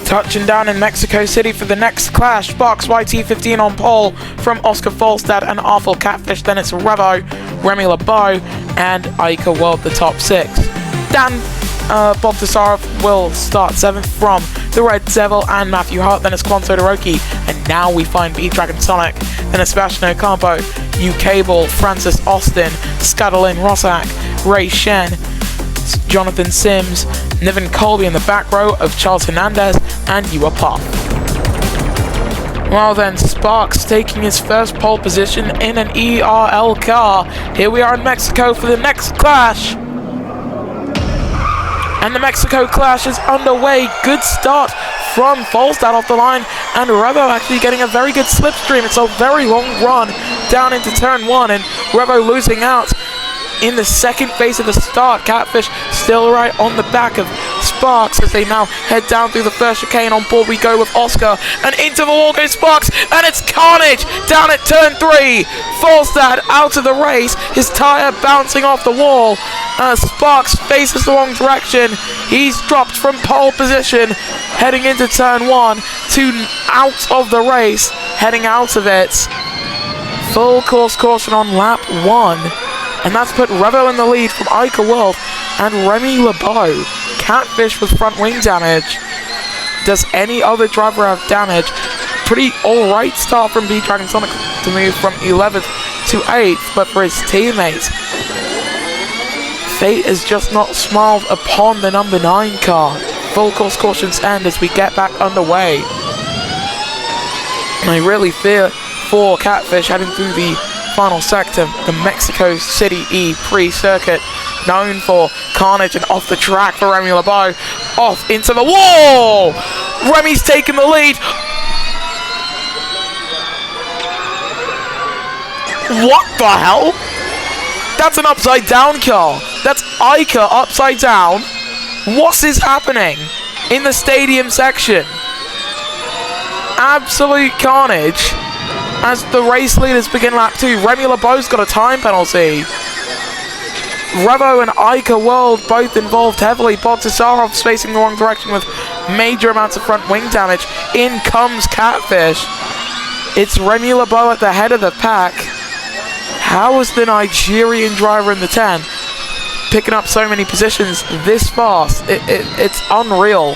Touching down in Mexico City for the next clash. Sparks YT15 on pole from Oscar Falstad and Arthur Catfish. Then it's Revo, Remy LeBeau, and Ica World, the top 6. Dan Bogdasarov will start 7th from the Red Devil and Matthew Hart. Then it's Quan Todoroki. And now we find B-Dragon Sonic. Then it's Sebastian Ocampo, U-Cable, Francis Austin, Scudderlin Rossack, Ray Shen, Jonathan Sims, Niven Colby in the back row of Charles Hernandez, and Yua Pop. Well then, Sparks taking his first pole position in an ERL car. Here we are in Mexico for the next clash. And the Mexico clash is underway. Good start from Falstad off the line, and Revo actually getting a very good slipstream. It's a very long run down into turn 1, and Revo losing out in the second phase of the start. Catfish still right on the back of Sparks as they now head down through the first chicane. On board we go with Oscar, and into the wall goes Sparks, and it's carnage down at turn 3. Falstad out of the race, his tyre bouncing off the wall. Sparks faces the wrong direction. He's dropped from pole position heading into turn 1 to out of the race, heading out of it. Full course caution on lap 1. And that's put Revo in the lead from Ica World and Remy LeBeau. Catfish with front wing damage. Does any other driver have damage? Pretty alright start from B-Dragon Sonic to move from 11th to 8th, but for his teammates, fate has just not smiled upon the number 9 car. Full course cautions end as we get back underway. And I really fear for Catfish heading through the final sector, the Mexico City E pre-circuit, known for carnage and off the track for Remy LeBeau. Off into the wall! Remy's taken the lead. What the hell? That's an upside down car. That's Ica upside down. What is happening in the stadium section? Absolute carnage. As the race leaders begin lap 2, Remy LeBeau's got a time penalty. Revo and Ica World both involved heavily. Bogdasarov's facing the wrong direction with major amounts of front wing damage. In comes Catfish. It's Remy LeBeau at the head of the pack. How is the Nigerian driver in the 10 picking up so many positions this fast? It's unreal.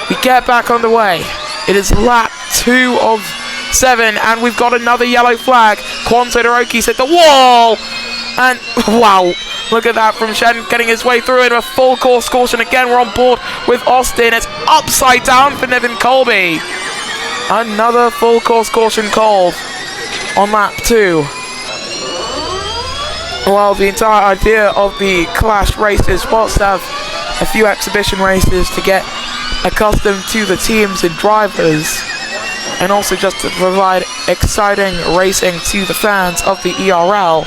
We get back underway. It is lap 2 of 7, and we've got another yellow flag. Quan Todoroki's hit the wall, and wow, look at that from Shen getting his way through it. A full course caution again. We're on board with Austin. It's upside down for Niven Colby. Another full course caution called on lap 2. Well, the entire idea of the clash races was to have a few exhibition races to get accustomed to the teams and drivers, and also just to provide exciting racing to the fans of the ERL,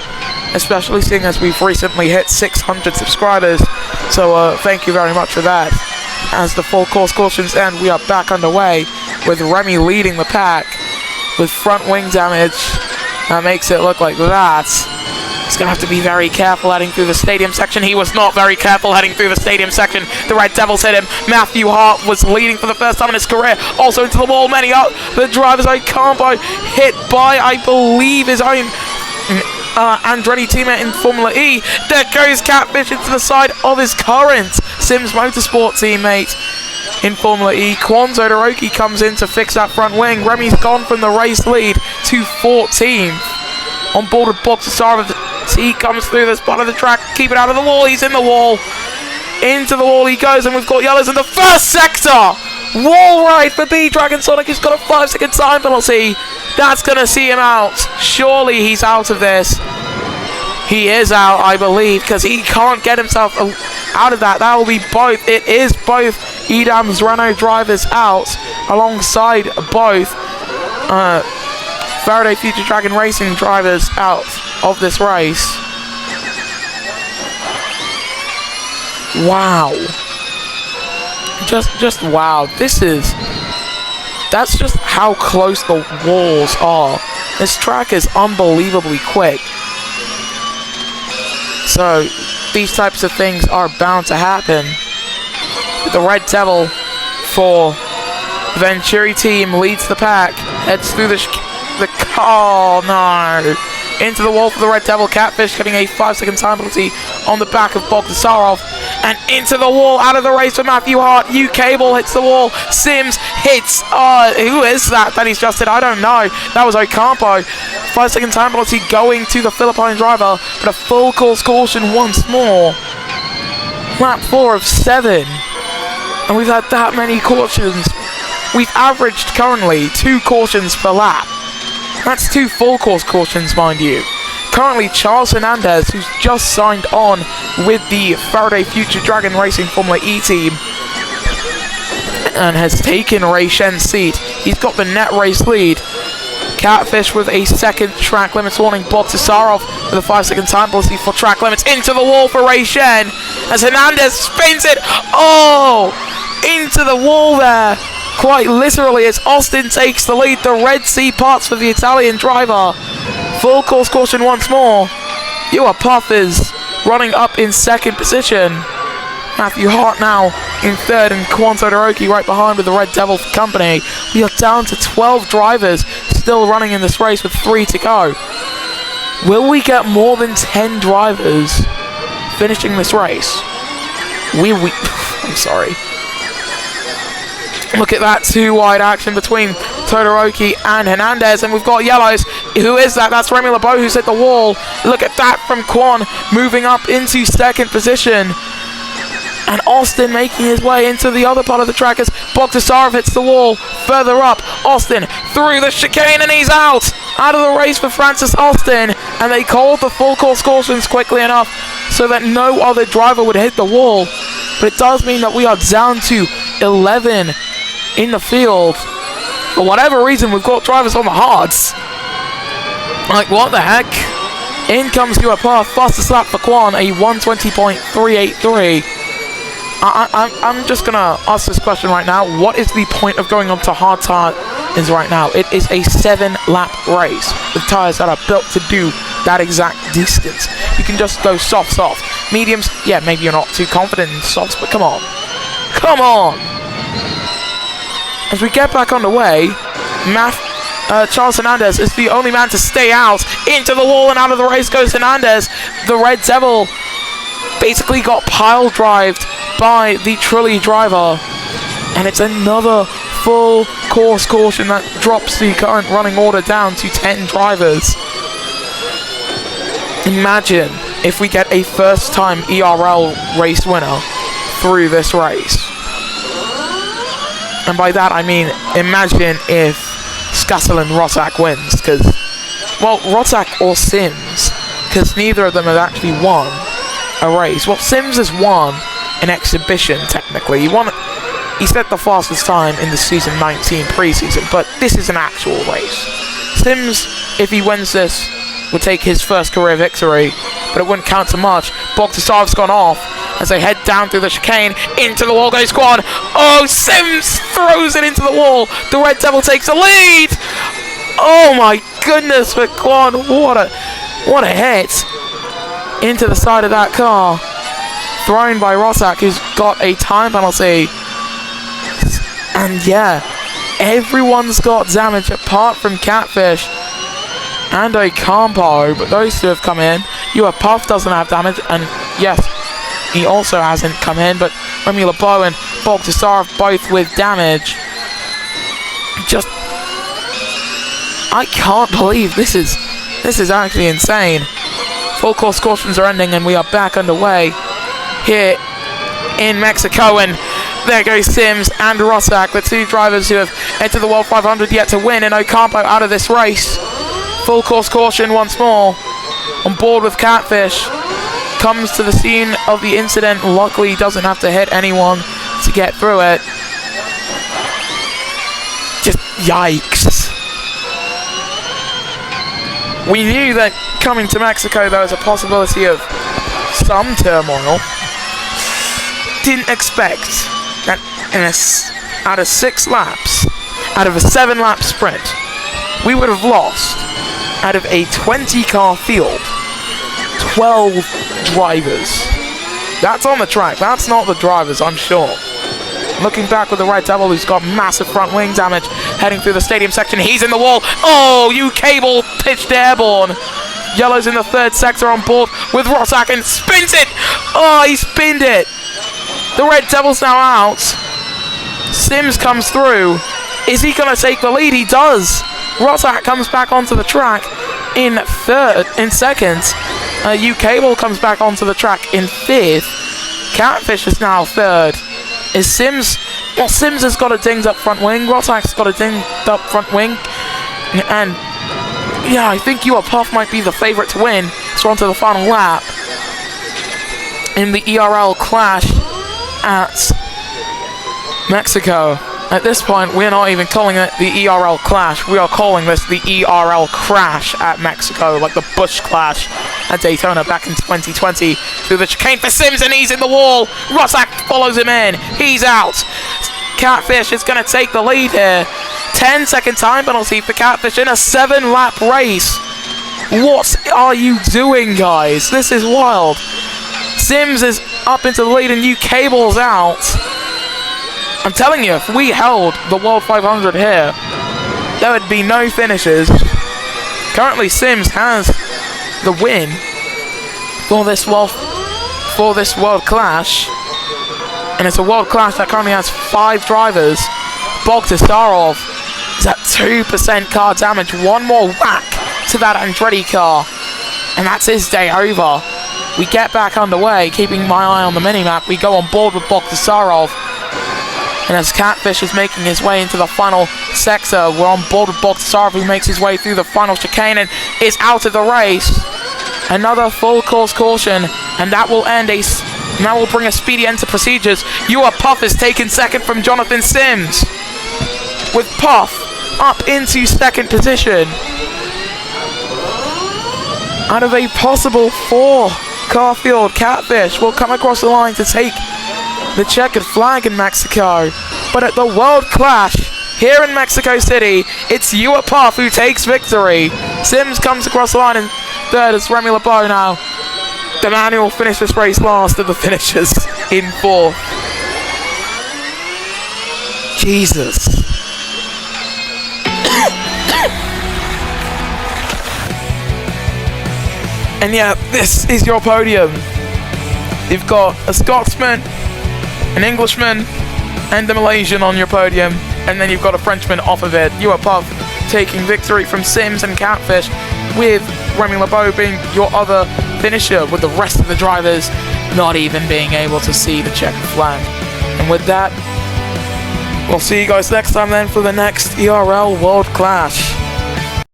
especially seeing as we've recently hit 600 subscribers. So thank you very much for that. As the full course cautions end, we are back underway with Remy leading the pack with front wing damage. That makes it look like that. He's going to have to be very careful heading through the stadium section. He was not very careful heading through the stadium section. The Red Devils hit him. Matthew Hart was leading for the first time in his career. Also into the wall. Many up. The driver's Ocampo hit by, I believe, his own Andretti teammate in Formula E. There goes Catfish into the side of his current Sims Motorsport teammate in Formula E. Quan Todoroki comes in to fix that front wing. Remy's gone from the race lead to 14th. On board with Bogdasarov. He comes through this part of the track. Keep it out of the wall. He's in the wall. Into the wall he goes, and we've got yellows in the first sector. Wall ride for B-Dragon Sonic. He's got a 5-second time penalty. That's going to see him out. Surely he's out of this. He is out, I believe, because he can't get himself out of that. That will be both. It is both Edam's Renault drivers out, alongside both Faraday Future Dragon Racing drivers out of this race. Wow. Just wow. That's just how close the walls are. This track is unbelievably quick. So these types of things are bound to happen. The Red Devil for Venturi team leads the pack, heads through the car, no. Into the wall for the Red Devil. Catfish getting a 5-second time penalty on the back of Bogdasarov. And into the wall, out of the race for Matthew Hart. Cable hits the wall. Sims hits, who is that he's just hit? I don't know. That was Ocampo. 5-second time penalty going to the Philippine driver, but a full course caution once more. Lap 4 of 7. And we've had that many cautions. We've averaged currently 2 cautions per lap. That's 2 full course cautions, mind you. Currently, Charles Hernandez, who's just signed on with the Faraday Future Dragon Racing Formula E team and has taken Ray Shen's seat. He's got the net race lead. Catfish with a second track limits warning. Bogdasarov with a 5-second time penalty for track limits. Into the wall for Ray Shen as Hernandez spins it. Oh! Into the wall there. Quite literally, as Austin takes the lead. The Red Sea parts for the Italian driver. Full course caution once more. Puff is running up in second position. Matthew Hart now in third, and Kwon Todoroki right behind with the Red Devil company. We are down to 12 drivers still running in this race with 3 to go. Will we get more than 10 drivers finishing this race? I'm sorry. Look at that 2-wide action between Todoroki and Hernandez, and we've got yellows. Who is that? That's Remy LeBeau who's hit the wall. Look at that from Kwon, moving up into second position. And Austin making his way into the other part of the track as Bogdasarov hits the wall. Further up, Austin through the chicane, and he's out of the race for Francis Austin. And they called the full course cautions quickly enough so that no other driver would hit the wall. But it does mean that we are down to 11 in the field. For whatever reason, we've got drivers on the hards. Like, what the heck? In comes Puff, fastest lap for Kwon, a 1:20.383. I'm just gonna ask this question right now. What is the point of going on to hard tires right now? It is a 7-lap race with tires that are built to do that exact distance. You can just go soft. Mediums, yeah, maybe you're not too confident in softs, but come on. As we get back underway, Charles Hernandez is the only man to stay out. Into the wall and out of the race goes Hernandez. The Red Devil basically got pile drived by the Trulli driver. And it's another full course caution that drops the current running order down to 10 drivers. Imagine if we get a first-time ERL race winner through this race. And by that I mean, imagine if Skassel and Rotak wins, because, well, Rotak or Sims, because neither of them have actually won a race. Well, Sims has won an exhibition, technically. He set the fastest time in the season 19 preseason, but this is an actual race. Sims, if he wins this, would take his first career victory, but it wouldn't count to much. Bogdasarov's gone off as they head down through the chicane. Into the wall goes Kwon. Oh, Sims throws it into the wall. The Red Devil takes the lead. Oh my goodness, for Kwon. What a hit into the side of that car. Thrown by Rotak, who's got a time penalty. And yeah, everyone's got damage apart from Catfish and Ocampo, but those two have come in. Puff doesn't have damage, and yes, he also hasn't come in, but Remy LeBeau and Bogdasarov both with damage. I can't believe this is actually insane. Full course cautions are ending, and we are back underway here in Mexico, and there goes Sims and Rotak, the two drivers who have entered the World 500 yet to win, and Ocampo out of this race. Full course caution once more. On board with Catfish. Comes to the scene of the incident. Luckily, he doesn't have to hit anyone to get through it. Just yikes. We knew that coming to Mexico there was a possibility of some turmoil. Didn't expect that out of 6 laps, out of a 7-lap sprint, we would have lost, out of a 20-car field, 12 drivers. That's on the track. That's not the drivers, I'm sure. Looking back with the Red Devil, who's got massive front wing damage, heading through the stadium section. He's in the wall. Oh, U-Cable pitched airborne. Yellow's in the third sector on board with Rosak and spins it. Oh, he spinned it. The Red Devil's now out. Sims comes through. Is he going to take the lead? He does. Rosak comes back onto the track in second. U-Cable comes back onto the track in fifth. Catfish is now third. Is Sims... Well, Sims has got a dinged up front wing. Rosak's got a dinged up front wing. And, yeah, I think You Are Puff might be the favourite to win. So on to the final lap. In the ERL clash at Mexico. At this point, we're not even calling it the ERL clash. We are calling this the ERL crash at Mexico, like the Busch clash at Daytona back in 2020. Through the chicane for Sims, and he's in the wall. Rosak follows him in. He's out. Catfish is going to take the lead here. 10-second time penalty for Catfish in a 7-lap race. What are you doing, guys? This is wild. Sims is up into the lead and U-Cable's out. I'm telling you, if we held the World 500 here, there would be no finishes. Currently, Sims has the win for this world clash, and it's a world clash that currently has 5 drivers. Bogdasarov is at 2% car damage. One more whack to that Andretti car, and that's his day over. We get back underway, keeping my eye on the minimap. We go on board with Bogdasarov. And as Catfish is making his way into the final sector, we're on board with Bogdasarov, who makes his way through the final chicane and is out of the race. Another full course caution, and that will bring a speedy end to procedures. You Are Puff is taken second from Jonathan Sims, with Puff up into second position. Out of a possible 4-car field, Catfish will come across the line to take the checkered flag in Mexico. But at the World Clash here in Mexico City, it's You Are Puff who takes victory. Sims comes across the line in third as Remy LeBeau now. The man who will finish this race last of the finishers in fourth. Jesus. And yeah, this is your podium. You've got a Scotsman, an Englishman, and a Malaysian on your podium, and then you've got a Frenchman off of it. You Are Puff taking victory from Sims and Catfish, with Remy LeBeau being your other finisher, with the rest of the drivers not even being able to see the checkered flag. And with that, we'll see you guys next time then for the next ERL World Clash.